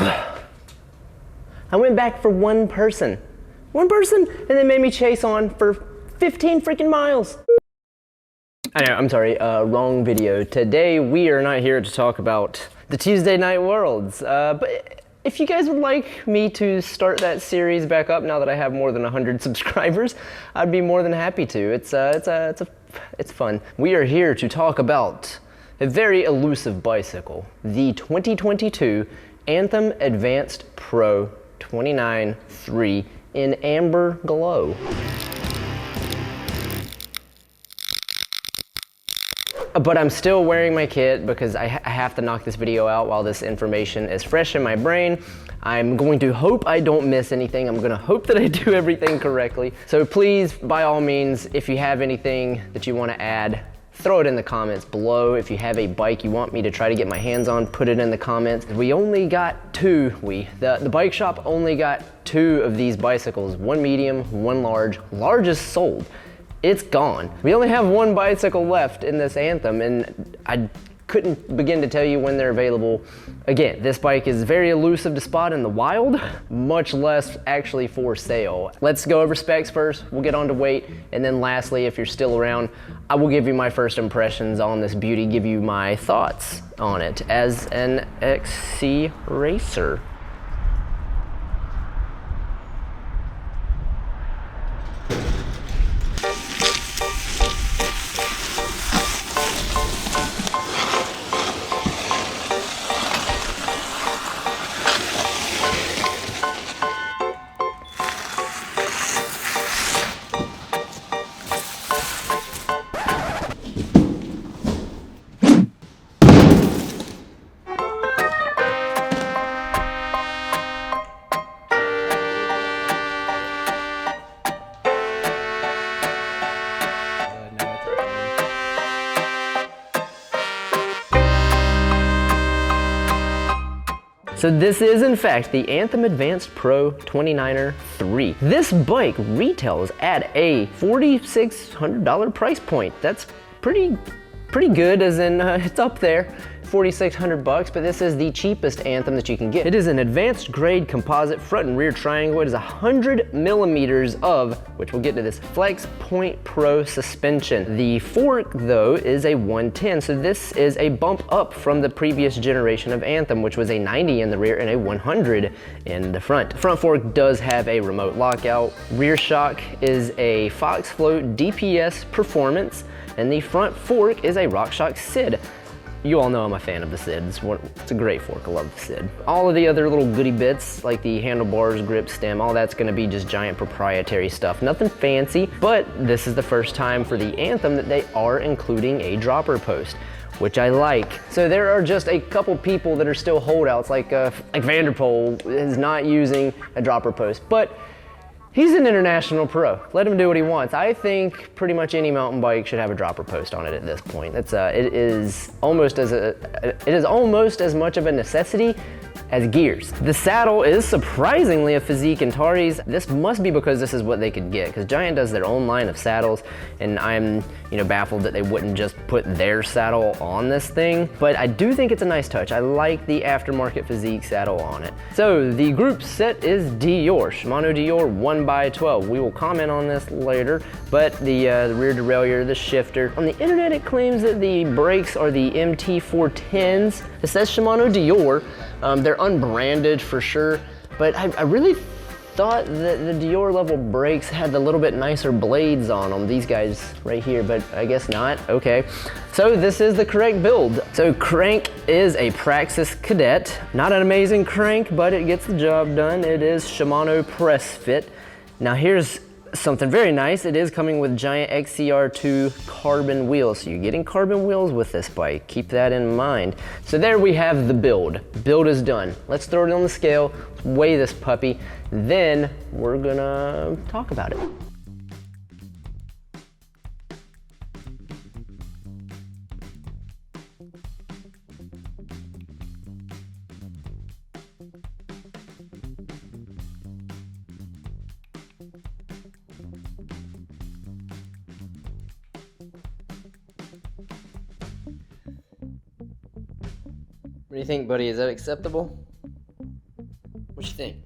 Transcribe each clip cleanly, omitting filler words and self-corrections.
I went back for one person, and they made me chase on for 15 freaking miles. I know, I'm sorry, wrong video. Today we are not here to talk about the Tuesday Night Worlds, but if you guys would like me to start that series back up now that I have more than 100 subscribers, I'd be more than happy to. It's fun. We are here to talk about a very elusive bicycle, the 2022 Anthem Advanced Pro 29.3 in amber glow. But I'm still wearing my kit because I have to knock this video out while this information is fresh in my brain. I'm going to hope I don't miss anything. I'm gonna hope that I do everything correctly. So please, by all means, if you have anything that you want to add, throw it in the comments below. If you have a bike you want me to try to get my hands on, put it in the comments. We only got two, the bike shop only got two of these bicycles, one medium, one large. Largest sold. It's gone. We only have one bicycle left in this Anthem, and I couldn't begin to tell you when they're available. Again, this bike is very elusive to spot in the wild, much less actually for sale. Let's go over specs first, we'll get on to weight, and then lastly, if you're still around, I will give you my first impressions on this beauty, give you my thoughts on it as an XC racer. So this is in fact the Anthem Advanced Pro 29er 3. This bike retails at a $4,600 price point. That's pretty good, as in it's up there. 4,600 bucks, but this is the cheapest Anthem that you can get. It is an advanced grade composite front and rear triangle. It is 100 millimeters of, which we'll get to this, Flex Point Pro suspension. The fork though is a 110, so this is a bump up from the previous generation of Anthem, which was a 90 in the rear and a 100 in the front. The front fork does have a remote lockout. Rear shock is a Fox Float DPS Performance, and the front fork is a RockShox SID. You all know I'm a fan of the SIDs. It's a great fork, I love the SID. All of the other little goodie bits, like the handlebars, grip stem, all that's gonna be just Giant proprietary stuff. Nothing fancy, but this is the first time for the Anthem that they are including a dropper post, which I like. So there are just a couple people that are still holdouts, like Vanderpool is not using a dropper post, but he's an international pro. Let him do what he wants. I think pretty much any mountain bike should have a dropper post on it at this point. It is almost as much of a necessity as gears. The saddle is surprisingly a Physique Antares. This must be because this is what they could get, because Giant does their own line of saddles, and I'm baffled that they wouldn't just put their saddle on this thing. But I do think it's a nice touch. I like the aftermarket Physique saddle on it. So the group set is Dior, Shimano Dior 1x12. We will comment on this later, but the rear derailleur, the shifter. On the internet it claims that the brakes are the MT410s. It says Shimano Dior. They're unbranded for sure, but I really thought that the Dior level brakes had a little bit nicer blades on them, these guys right here, but I guess not. Okay, so this is the correct build. So crank is a Praxis Cadet. Not an amazing crank, but it gets the job done. It is Shimano Press Fit. Now here's something very nice. It is coming with Giant XCR2 carbon wheels. So you're getting carbon wheels with this bike. Keep that in mind. So there we have the build. Build is done. Let's throw it on the scale, weigh this puppy, then we're gonna talk about it. What do you think, buddy? Is that acceptable? What you think?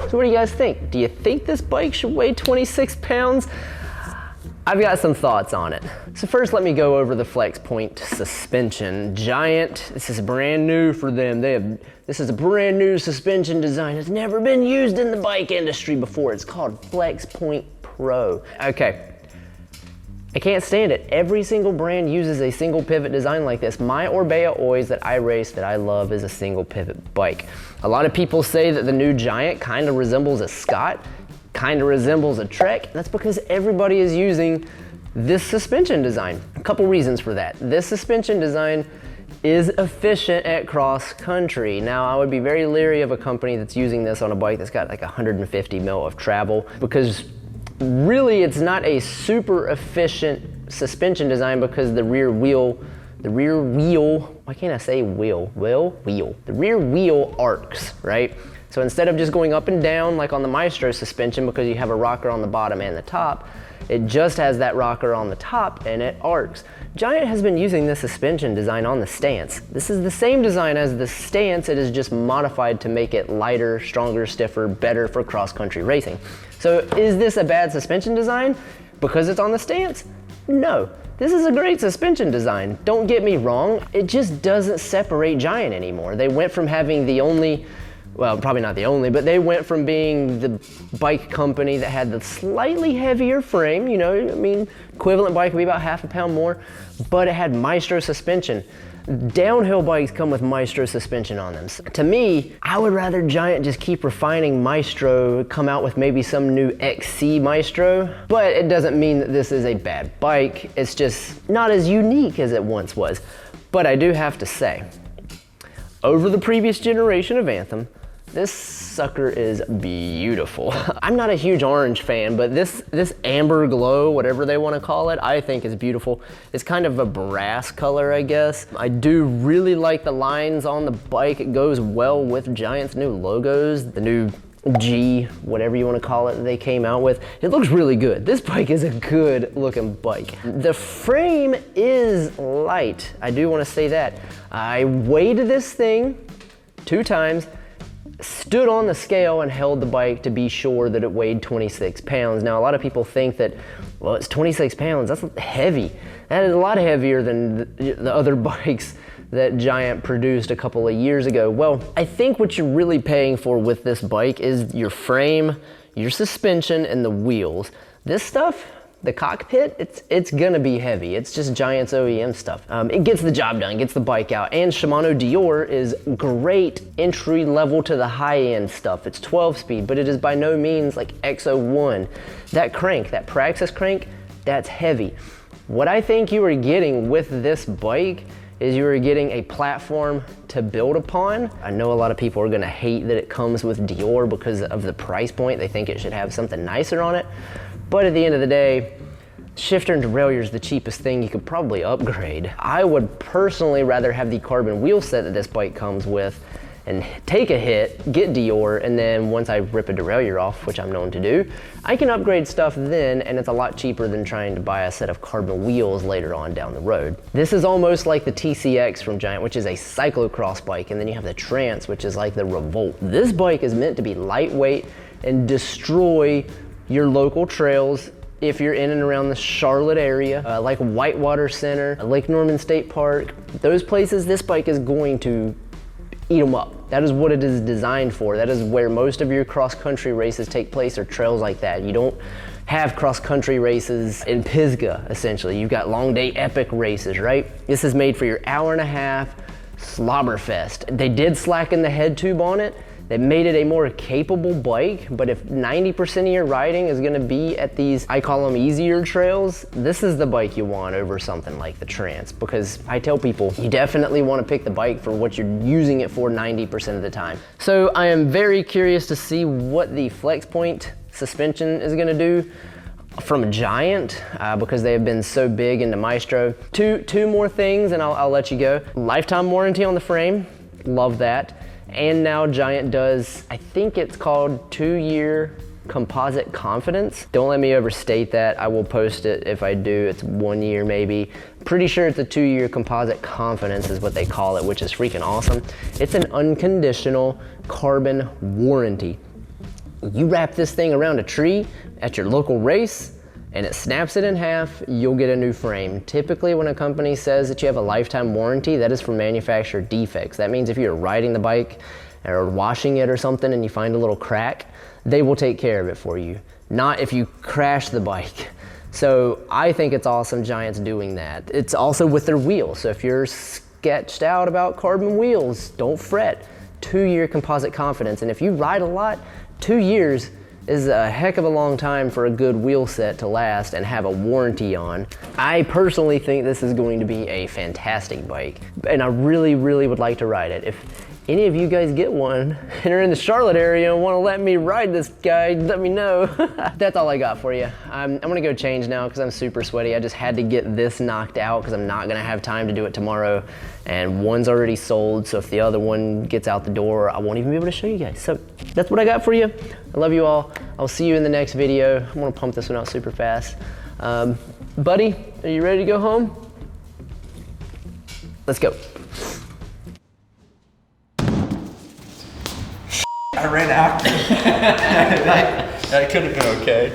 So what do you guys think? Do you think this bike should weigh 26 pounds? I've got some thoughts on it. So first, let me go over the Flex Point suspension. Giant, this is brand new for them. This is a brand new suspension design. It's never been used in the bike industry before. It's called Flex Point Pro. Okay, I can't stand it. Every single brand uses a single pivot design like this. My Orbea Oys that I race, that I love, is a single pivot bike. A lot of people say that the new Giant kind of resembles a Scott, kind of resembles a Trek. That's because everybody is using this suspension design. A couple reasons for that. This suspension design is efficient at cross country. Now, I would be very leery of a company that's using this on a bike that's got like 150 mil of travel, because really it's not a super efficient suspension design, because the rear wheel, why can't I say wheel? The rear wheel arcs, right? So instead of just going up and down like on the Maestro suspension, because you have a rocker on the bottom and the top, it just has that rocker on the top and it arcs. Giant has been using this suspension design on the stance. This is the same design as the stance, it is just modified to make it lighter, stronger, stiffer, better for cross-country racing. So is this a bad suspension design because it's on the stance? No. This is a great suspension design. Don't get me wrong, it just doesn't separate Giant anymore. They went from having the only, well, probably not the only, but they went from being the bike company that had the slightly heavier frame, you know, I mean, equivalent bike would be about half a pound more, but it had Maestro suspension. Downhill bikes come with Maestro suspension on them. To me, I would rather Giant just keep refining Maestro, come out with maybe some new XC Maestro, but it doesn't mean that this is a bad bike. It's just not as unique as it once was. But I do have to say, over the previous generation of Anthem, this sucker is beautiful. I'm not a huge orange fan, but this amber glow, whatever they want to call it, I think is beautiful. It's kind of a brass color, I guess. I do really like the lines on the bike. It goes well with Giant's new logos, the new G, whatever you want to call it, that they came out with. It looks really good. This bike is a good looking bike. The frame is light. I do want to say that. I weighed this thing 2 times, stood on the scale and held the bike to be sure that it weighed 26 pounds. Now, a lot of people think that, well, it's 26 pounds, that's heavy. That is a lot heavier than the other bikes that Giant produced a couple of years ago. Well, I think what you're really paying for with this bike is your frame, your suspension, and the wheels. This stuff, the cockpit, it's gonna be heavy. It's just Giant's OEM stuff. It gets the job done, gets the bike out. And Shimano Dior is great entry level to the high end stuff. It's 12 speed, but it is by no means like X01. That crank, that Praxis crank, that's heavy. What I think you are getting with this bike is you are getting a platform to build upon. I know a lot of people are gonna hate that it comes with Dior because of the price point. They think it should have something nicer on it. But at the end of the day, shifter and derailleur is the cheapest thing you could probably upgrade. I would personally rather have the carbon wheel set that this bike comes with and take a hit, get Dior, and then once I rip a derailleur off, which I'm known to do, I can upgrade stuff then, and it's a lot cheaper than trying to buy a set of carbon wheels later on down the road. This is almost like the TCX from Giant, which is a cyclocross bike, and then you have the Trance, which is like the Revolt. This bike is meant to be lightweight and destroy your local trails if you're in and around the Charlotte area, like Whitewater Center, Lake Norman State Park, those places, this bike is going to eat them up. That is what it is designed for. That is where most of your cross-country races take place, or trails like that. You don't have cross-country races in Pisgah, essentially. You've got long day epic races, right? This is made for your hour-and-a-half slobberfest. They did slacken the head tube on it. They made it a more capable bike, but if 90% of your riding is gonna be at these, I call them easier trails, this is the bike you want over something like the Trance, because I tell people, you definitely wanna pick the bike for what you're using it for 90% of the time. So I am very curious to see what the Flex Point suspension is gonna do from Giant, because they have been so big into Maestro. Two more things and I'll let you go. Lifetime warranty on the frame, love that. And now Giant does, I think it's called 2-year composite confidence. Don't let me overstate that. I will post it if I do. It's 1 year maybe. Pretty sure it's a 2-year composite confidence is what they call it, which is freaking awesome. It's an unconditional carbon warranty. You wrap this thing around a tree at your local race and it snaps it in half, you'll get a new frame. Typically when a company says that you have a lifetime warranty, that is for manufacturer defects. That means if you're riding the bike or washing it or something and you find a little crack, they will take care of it for you. Not if you crash the bike. So I think it's awesome Giant's doing that. It's also with their wheels. So if you're sketched out about carbon wheels, don't fret. 2-year composite confidence. And if you ride a lot, 2 years is a heck of a long time for a good wheel set to last and have a warranty on. I personally think this is going to be a fantastic bike, and I really, really would like to ride it. If any of you guys get one and are in the Charlotte area and want to let me ride this guy, let me know. That's all I got for you. I'm gonna go change now because I'm super sweaty. I just had to get this knocked out because I'm not gonna have time to do it tomorrow. And one's already sold, so if the other one gets out the door, I won't even be able to show you guys. So that's what I got for you. I love you all. I'll see you in the next video. I'm gonna pump this one out super fast. Buddy, are you ready to go home? Let's go. I ran after him. That could have been okay.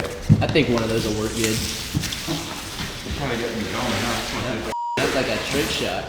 I think one of those will work good. You're trying to get me going, huh? That's like a trick shot.